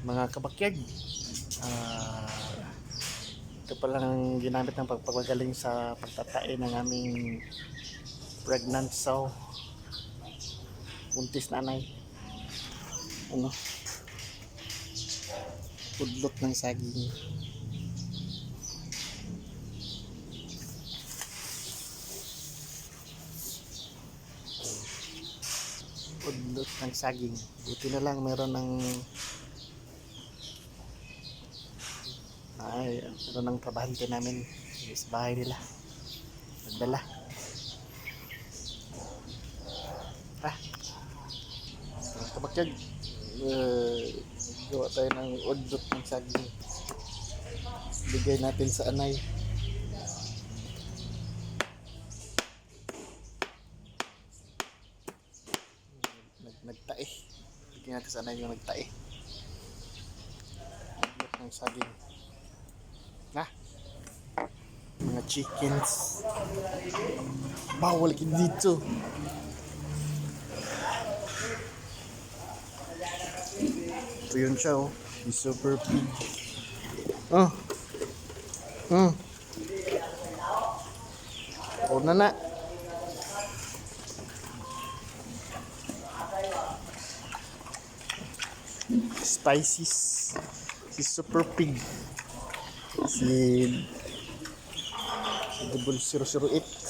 Mga kabakyard, ah, ito pa lang ang ginamit ng pagpapagaling sa pagtatae ng aming pregnant sow, buntis nanay. Ano, pudlot ng saging. Pudlot ng saging. Buti na lang meron ng meron ng trabahante namin sa bahay nila. Nagdala. Mga kabakyard, gawa tayo ng udlot ng saging. Bigay natin sa anay. Nagtae. Bigyan natin sa anay yung nagtae. Udlot ng saging. Mga chickens. Bawal ka dito. Ito yun siya, oh. Si Super Pig. Oh. Una na. Spices. Si Super Pig. Si Double 008.